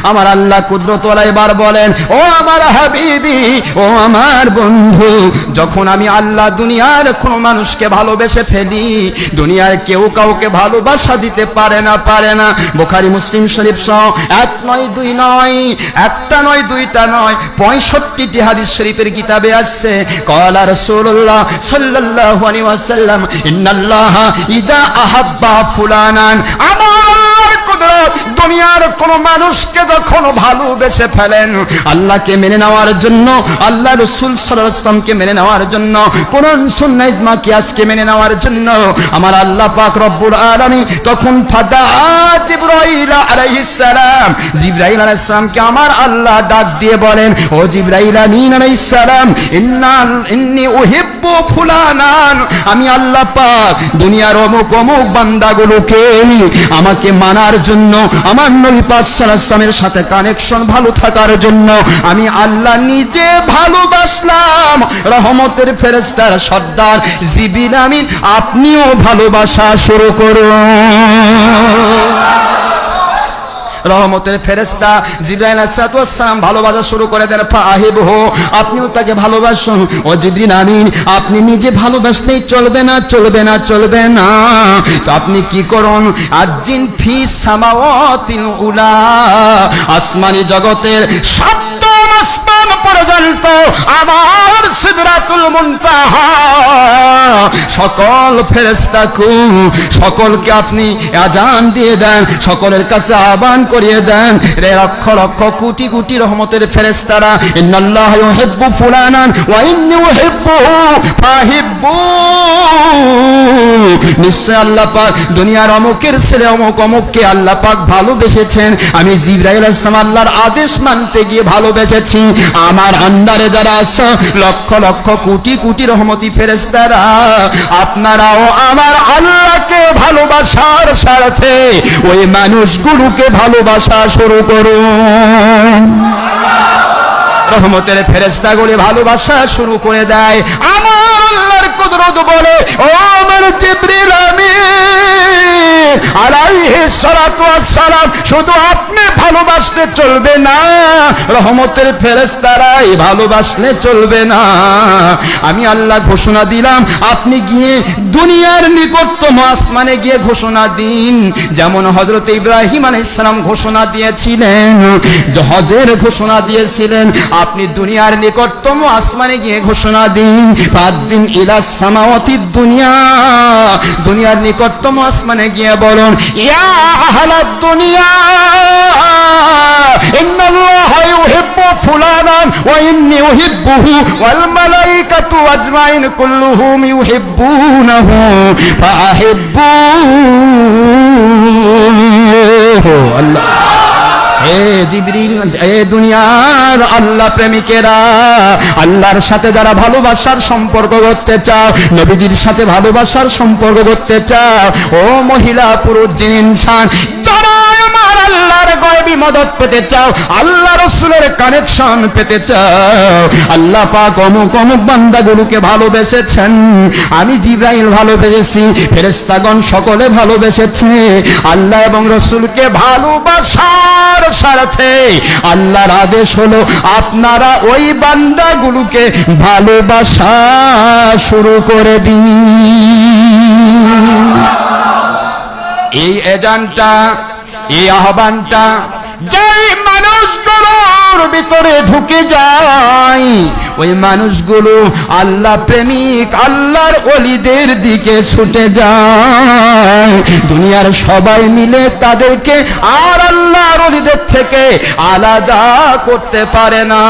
আমার আল্লাহ কুদরতওয়ালা এবার বলেন, ও আমার হাবিবি, ও আমার বন্ধু, যখন আমি আল্লাহ দুনিয়ার কোনো মানুষকে ভালোবেসে ফেলি, দুনিয়ার কেউ কাউকে ভালোবাসা দিতে পারে না। বুখারী মুসলিম শরীফ সহ এক নয় দুই নয়, একটা নয় দুইটা নয়, 65টি হাদিস শরীফের কিতাবে আসছে, ক্বালা রাসূলুল্লাহ সাল্লাল্লাহু আলাইহি ওয়াসাল্লাম, ইন্নাল্লাহা ইযা আহাব্বা ফুলানান, আমার আল্লাহর কুদরত দুনিয়ার কোন মানুষকে যখন ভালোবেসে ফেলেন, আল্লাহকে মেনে নেওয়ার জন্য, আল্লাহ রাসূল সাল্লাল্লাহু আলাইহি ওয়াসাল্লামকে মেনে নেওয়ার জন্য, কোরআন সুন্নাহ ইজমা কিয়াসকে মেনে নেওয়ার জন্য আমার আল্লাহ পাক রব্বুল আলামিন তখন ফাদা জিবরাইল আলাইহিস সালাম, জিবরাইল আলাইহিস সালামকে আমার আল্লাহ ডাক দিয়ে বলেন, ও জিবরাইল আমিন আলাইহিস সালাম, ইন্নী উহিব্বু ফুলানান, আমি আল্লাহ পাক দুনিয়ার অমুক অমুক বান্দাগুলোকে আমাকে মানার জন্য, আমার নবী পাক সাল্লাল্লাহু আলাইহি ওয়াসাল্লামের সাথে কানেকশন ভালো থাকার জন্য আমি আল্লাহ নিজে ভালোবাসলাম। রহমতের ফেরেশতার সর্দার জিবরিল আমিন, আপনিও ভালোবাসা শুরু করুন। রহমতের ফেরেশতা জিবরাইল আলাইহিস সালাম ভালোবাসা শুরু করে দেন, ফাহিবহু, আপনিও তাকে ভালোবাসুন। ও জিবরিল আমিন, আপনি নিজে ভালোবাসলেই চলবে না। তো আপনি কি করুন, আজিন ফি সামাওয়াতিল উলা, আসমানি জগতের সপ্তম আসমান পর্যন্ত আমার সিদরাতুল মুনতাহা সকল ফেরেশতাকে, সকলকে আপনি আযান দিয়ে দেন, সকলের কাছে আহ্বান করিয়ে দেন, রে লক্ষ লক্ষ কোটি কোটি রহমতের ফেরেশতারা, ইন্নাল্লাহা ইউহিব্বু ফুলানান ওয়া ইন্নী উহিব্বুহু ফাহিব্বু, নিশ্চয় আল্লাহ পাক দুনিয়ার অমুকের ছেলে অমুককে আল্লাহ পাক ভালোবেসেছেন। আমি জিবরাইল আলাইহিস সালাম আল্লাহর আদেশ মানতে গিয়ে ভালোবেসেছি। আমার আন্ডারে যারা আছে লক্ষ লক্ষ কোটি কোটি রহমতি ফেরেশতারা, আপনারাও আমার আল্লাহকে ভালোবাসার স্বার্থে ওই মানুষগুলোকে ভালোবাসা শুরু করুন। রহমতের ফেরেশতাগুলি ভালোবাসা শুরু করে দেয়। আমার আল্লাহর কুদরত বলে, ও আমার জিবরিল আমিন আলাইহিস সালাতু ওয়াস সালাম, শুধু আপনি ভালোবাসলে চলবে না, রহমতের ফেরেশতারাই ভালোবাসলে চলবে না। আমি আল্লাহ ঘোষণা দিলাম, আপনি গিয়ে দুনিয়ার নিকটতম আসমানে গিয়ে ঘোষণা দিন, যেমন হযরত ইব্রাহিম আলাইহিস সালাম ঘোষণা দিয়েছিলেন, হজের ঘোষণা দিয়েছিলেন, আপনি দুনিয়ার নিকটতম আসমানে গিয়ে ঘোষণা দিন, ফাদ্দিন ইলা সামাওয়াতিদ দুনিয়া, দুনিয়ার নিকটতম আসমানে গিয়ে বলুন, ইয়া আহলাদ দুনিয়া ইন্নাল্লাহা ইউহিব্বু ফুলানান ওয়া ইন্নী উহিব্বুহু ওয়াল মালাইকাতু আজমাইন কুল্লুহুম ইউহিব্বুনাহু ফাআহিব্বুহু। আল্লাহ, হে জিবরিল, হে দুনিয়ার আল্লাহ প্রেমিকেরা, আল্লাহর সাথে যারা ভালোবাসার সম্পর্ক করতে চাও, নবীজির সাথে ভালোবাসার সম্পর্ক করতে চাও, ও মহিলা পুরুষ জিন ইনসান, যারা আমার আল্লাহর গায়বী মদদ পেতে চাও, আল্লাহ রাসূলের কানেকশন পেতে চাও, আল্লাহ পাক অমুক অমুক বান্দাগুলোকে ভালোবেসেছেন, আমি জিবরাইল ভালোবেসেছি, ফেরেশতাগণ সকলে ভালোবেসেছে। আল্লাহ এবং রাসূলকে ভালোবাসার স্বার্থে আল্লাহর আদেশ হলো, আপনারা ওই বান্দাগুলোকে ভালোবাসা শুরু করে দিন। এই এজানটা, এই আহ্বানটা যেই মানুষগুলোর ভিতরে ঢুকে যায়, ওই মানুষগুলো আল্লাহ প্রেমিক, আল্লাহর ওলিদের দিকে ছুটে যায়। দুনিয়ার সবাই মিলে তাদেরকে আর আল্লাহর ওলিদের থেকে আলাদা করতে পারে না।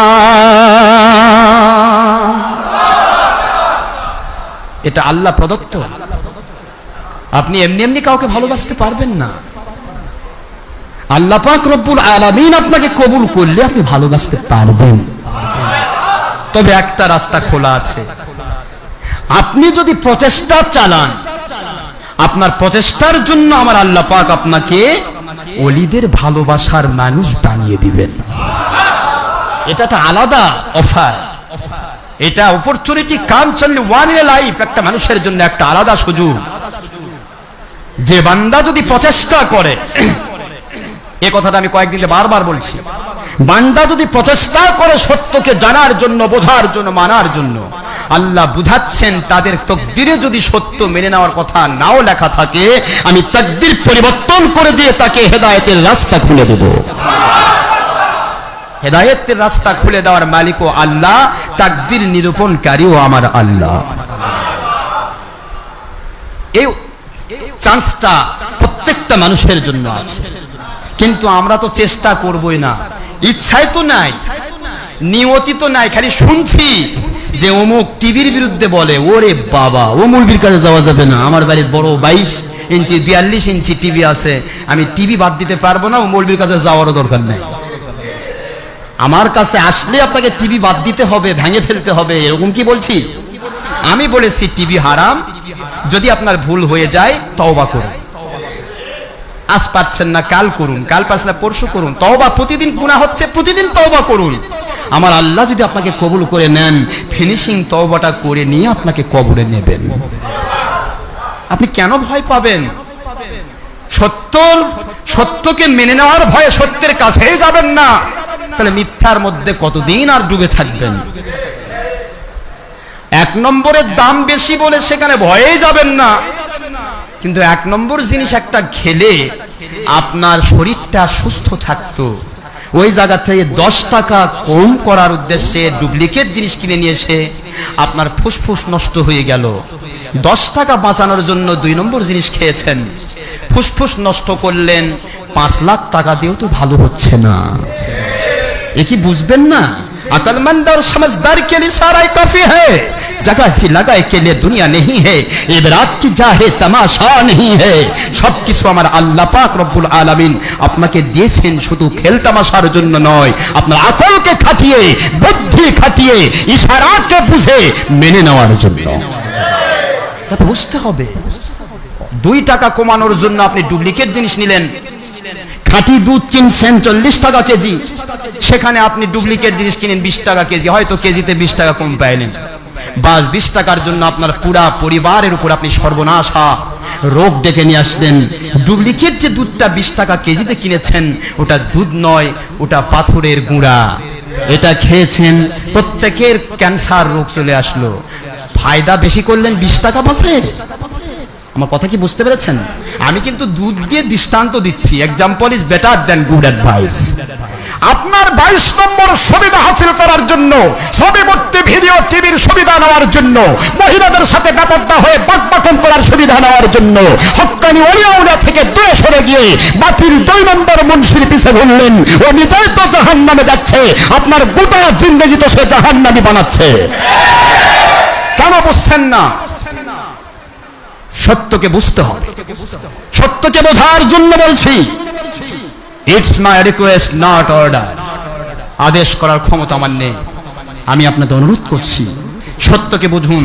এটা আল্লাহ প্রদত্ত। আপনি এমনি এমনি কাউকে ভালোবাসতে পারবেন না। আল্লাহ পাক রব্বুল আলামিন আপনাকে কবুল করলে আপনি ভালোবাসতে পারবেন। তবে একটা রাস্তা খোলা আছে, আপনি যদি প্রচেষ্টা চালান, আপনার প্রচেষ্টার জন্য আমার আল্লাহ পাক আপনাকে ওলিদের ভালোবাসার মানুষ বানিয়ে দিবেন। এটা একটা আলাদা অফার, এটা opportunity comes only one in a life. একটা মানুষের জন্য একটা আলাদা সুযোগ, যে বান্দা যদি প্রচেষ্টা করে এই কথাটা আমি কয়েকদিন বারবার বলছি। বান্দা যদি প্রচেষ্টা করে সত্যকে জানার জন্য, বোঝার জন্য, মানার জন্য, আল্লাহ বুঝাচ্ছেন তাদের তাকদীরে যদি সত্য মেনে নেওয়ার কথা নাও লেখা থাকে, আমি তাকদীর পরিবর্তন করে দিয়ে তাকে হেদায়েতের রাস্তা খুলে দেব। হেদায়েতের রাস্তা খুলে দেওয়ার মালিকও আল্লাহ, তাকদীর নিরূপণকারীও আমার আল্লাহ। এই চান্সটা প্রত্যেকটা মানুষের জন্য আছে, কিন্তু আমরা তো চেষ্টা করবই না। ইচ্ছাই তো নাই, নিয়তি তো নাই, খালি শুনছি যে অমুক টিভির বিরুদ্ধে বলে, ওরে বাবা ও মৌলবীর কাছে যাওয়া যাবে না, আমার বাড়ির বড় 22 ইঞ্চি 42 ইঞ্চি টিভি আছে, আমি টিভি বাদ দিতে পারবো না, ও মৌলবীর কাছে যাওয়ারও দরকার নেই। আমার কাছে আসলে আপনাকে টিভি বাদ দিতে হবে, ভেঙে ফেলতে হবে, এরকম কি বলছি? আমি বলেছি টিভি হারাম, যদি আপনার ভুল হয়ে যায় তওবা করুন। আজ পারছেন না কাল করুন, কাল পারছেন না পরশু করুন। তওবা, প্রতিদিন গুনাহ হচ্ছে, প্রতিদিন তওবা করুন। আমার আল্লাহ যদি আপনাকে কবুল করে নেন, ফিনিশিং তওবাটা করে নিয়ে আপনাকে কবরে নেবেন। আপনি কেন ভয় পাবেন? সত্যকে মেনে নেওয়ার ভয়ে সত্যের কাছেই যাবেন না, তাহলে মিথ্যার মধ্যে কতদিন আর ডুবে থাকবেন? এক নম্বরের দাম বেশি বলে সেখানে ভয়েই যাবেন না, কিন্তু এক নম্বর জিনিস একটা খেলে আপনার শরীরটা সুস্থ থাকতো, ওই জায়গা থেকে 10 টাকা কম করার উদ্দেশ্যে ডুপ্লিকেট জিনিস কিনে নিয়ে এসে আপনার ফুসফুস নষ্ট হয়ে গেল। 10 টাকা বাঁচানোর জন্য 2 নম্বর জিনিস খেয়েছেন, ফুসফুস নষ্ট করলেন, 5 লাখ টাকা দিয়েও তো ভালো হচ্ছে না। এ কি বুঝবেন না? अकलमंद और समझदार के लिए सारा काफी है, जगह सी लगाए के लिए दुनिया नहीं है, इबरात की जाहे तमाशा नहीं है। सब কিছু আমার আল্লাহ পাক রব্বুল আলামিন আপনাকে দিয়েছেন শুধু খেল তামাশার জন্য নয়, আপনার আকলকে খাটিয়ে, বুদ্ধি খাটিয়ে, ইশারাকে বুঝে মেনে নেওয়ার জন্য। তাতে বুঝতে হবে 2 টাকা কমানোর জন্য আপনি ডুপ্লিকেট জিনিস নিলেন। খাঁটি দুধ কিনছেন 40 টাকা কেজি, সেখানে আপনি ডুপ্লিকেট জিনিস কিনেন 20 টাকা কেজি, হয়তো কেজিতে 20 টাকা কম পাইলেন। বাস 20 টাকার জন্য আপনার পুরা পরিবারের উপর আপনি সর্বনাশা রোগ ডেকে নিয়ে আসলেন। ডুপ্লিকেট যে দুধটা 20 টাকা কেজিতে কিনেছেন, ওটা দুধ নয়, ওটা পাথরের গুঁড়া। এটা খেয়েছেন, প্রত্যেকের ক্যান্সার রোগ চলে আসলো। ফায়দা বেশি করলেন, 20 টাকা বাঁচে। আমার কথা কি বুঝতে পেরেছেন? আমি কিন্তু দুধ দিয়ে দৃষ্টান্ত দিচ্ছি, example is better than good advice. আপনার 22 নম্বর সুবিধা হাসিল করার জন্য, ছবিমূর্তি ভিডিও টিভির সুবিধা নেওয়ার জন্য, মহিলাদের সাথে ব্যাপারটা হয়ে বাটবাটন করার সুবিধা নেওয়ার জন্য, হক্কানি ওলিয়াউলিয়া থেকে দূরে সরে গিয়ে বাতিল 2 নম্বর মুনশির পিছে ঘুরলেন, ও নিজেই তো জাহান্নামে যাচ্ছে, আপনার গোটা জিন্দেগি তো সে জাহান্নামী বানাচ্ছে। কেন বুঝছেন না? সত্যকে বুঝতে হবে, সত্যকে বোঝার জন্য বলছি। It's my request not order. আদেশ করার ক্ষমতা আমার নেই, আমি আপনাদের অনুরোধ করছি সত্যকে বুঝুন।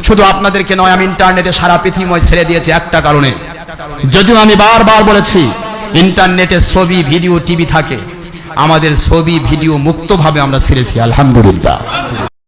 শুধু আপনাদেরকে নয়, আমি ইন্টারনেটে সারা পৃথিবীময় ছেড়ে দিয়েছি একটা কারণে। যদিও আমি বারবার বলেছি ইন্টারনেটে ছবি ভিডিও টিভি থাকে, আমাদের ছবি ভিডিও মুক্তভাবে আমরা ছেড়েছি আলহামদুলিল্লাহ।